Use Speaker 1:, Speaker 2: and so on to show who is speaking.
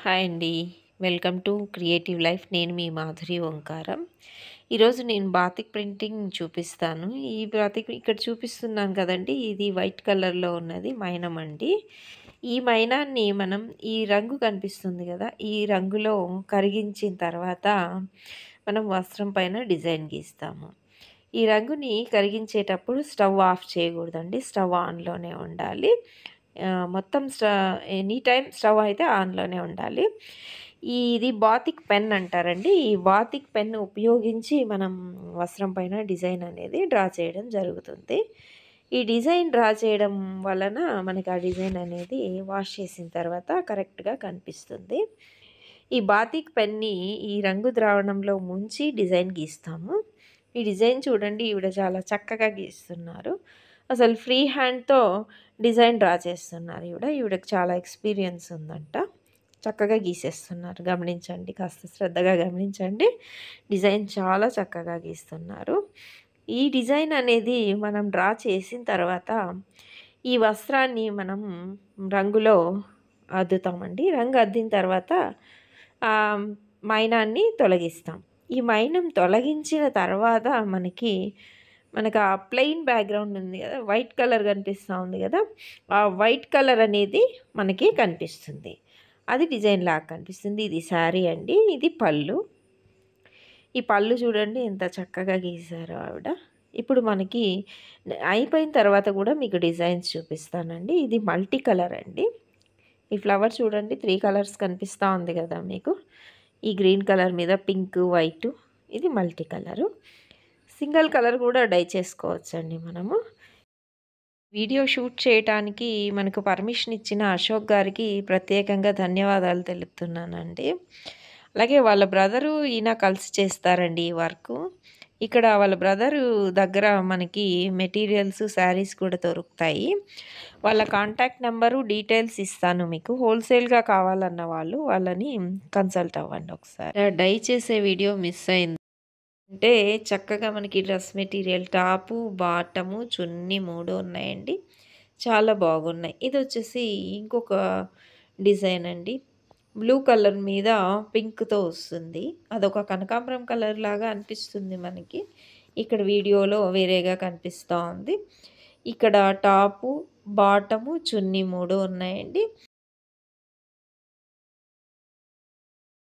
Speaker 1: Hi అండి. Welcome to creative life. నేను మీ మాధురి ఓంకారం. ఈరోజు నేను బాతిక్ ప్రింటింగ్ చూపిస్తాను. ఈ బాతిక్ ఇక్కడ చూపిస్తున్నాను కదండి, ఇది వైట్ కలర్లో ఉన్నది మైనం అండి. ఈ మైనాన్ని మనం ఈ రంగు కనిపిస్తుంది కదా, ఈ రంగులో కరిగించిన తర్వాత మనం వస్త్రం పైన డిజైన్ గీస్తాము. ఈ రంగుని కరిగించేటప్పుడు స్టవ్ ఆఫ్ చేయకూడదండి, స్టవ్ ఆన్లోనే ఉండాలి. మొత్తం ఎనీ టైం స్టవ్ అయితే ఆన్లోనే ఉండాలి. ఇది బాతిక్ పెన్ అంటారండి. ఈ బాతిక్ పెన్ ఉపయోగించి మనం వస్త్రం పైన డిజైన్ అనేది డ్రా చేయడం జరుగుతుంది. ఈ డిజైన్ డ్రా చేయడం వలన మనకి ఆ డిజైన్ అనేది వాష్ చేసిన తర్వాత కరెక్ట్గా కనిపిస్తుంది. ఈ బాతిక్ పెన్ని ఈ రంగు ద్రావణంలో ముంచి డిజైన్ గీస్తాము. ఈ డిజైన్ చూడండి, ఈవిడ చాలా చక్కగా గీస్తున్నారు. అసలు ఫ్రీ హ్యాండ్తో డిజైన్ డ్రా చేస్తున్నారు. ఈవిడకి చాలా ఎక్స్పీరియన్స్ ఉందంట. చక్కగా గీసేస్తున్నారు. గమనించండి, కాస్త శ్రద్ధగా గమనించండి. డిజైన్ చాలా చక్కగా గీస్తున్నారు. ఈ డిజైన్ అనేది మనం డ్రా చేసిన తర్వాత ఈ వస్త్రాన్ని మనం రంగులో అద్దుతామండి. రంగు అద్దిన తర్వాత మైనాన్ని తొలగిస్తాం. ఈ మైనం తొలగించిన తర్వాత మనకు ఆ ప్లెయిన్ బ్యాక్గ్రౌండ్ ఉంది కదా, వైట్ కలర్ కనిపిస్తూ ఉంది కదా, ఆ వైట్ కలర్ అనేది మనకి కనిపిస్తుంది. అది డిజైన్ లాగా కనిపిస్తుంది. ఇది శారీ అండి, ఇది పళ్ళు. ఈ పళ్ళు చూడండి ఎంత చక్కగా గీసారో ఆవిడ. ఇప్పుడు మనకి అయిపోయిన తర్వాత కూడా మీకు డిజైన్స్ చూపిస్తానండి. ఇది మల్టీ కలర్ అండి. ఈ ఫ్లవర్ చూడండి, 3 కలర్స్ కనిపిస్తూ ఉంది కదా మీకు. ఈ గ్రీన్ కలర్ మీద పింక్, వైట్, ఇది మల్టీ కలరు. సింగిల్ కలర్ కూడా డై చేసుకోవచ్చండి మనము. వీడియో షూట్ చేయడానికి మనకు పర్మిషన్ ఇచ్చిన అశోక్ గారికి ప్రత్యేకంగా ధన్యవాదాలు తెలుపుతున్నానండి. అలాగే వాళ్ళ బ్రదరు ఈయన కలిసి చేస్తారండి ఈ వర్క్. ఇక్కడ వాళ్ళ బ్రదరు దగ్గర మనకి మెటీరియల్స్, శారీస్ కూడా దొరుకుతాయి. వాళ్ళ కాంటాక్ట్ నెంబరు, డీటెయిల్స్ ఇస్తాను మీకు. హోల్సేల్గా కావాలన్న వాళ్ళని కన్సల్ట్ అవ్వండి ఒకసారి. డై చేసే వీడియో మిస్ అయింది అంటే చక్కగా మనకి డ్రెస్ మెటీరియల్ టాపు, బాటము, చున్నీ 3 ఉన్నాయండి. చాలా బాగున్నాయి. ఇది వచ్చేసి ఇంకొక డిజైన్ అండి. బ్లూ కలర్ మీద పింక్తో వస్తుంది. అదొక కనకాంబరం కలర్ లాగా అనిపిస్తుంది మనకి. ఇక్కడ వీడియోలో వేరేగా కనిపిస్తూ ఉంది. ఇక్కడ టాపు, బాటము, చున్నీ 3 ఉన్నాయండి.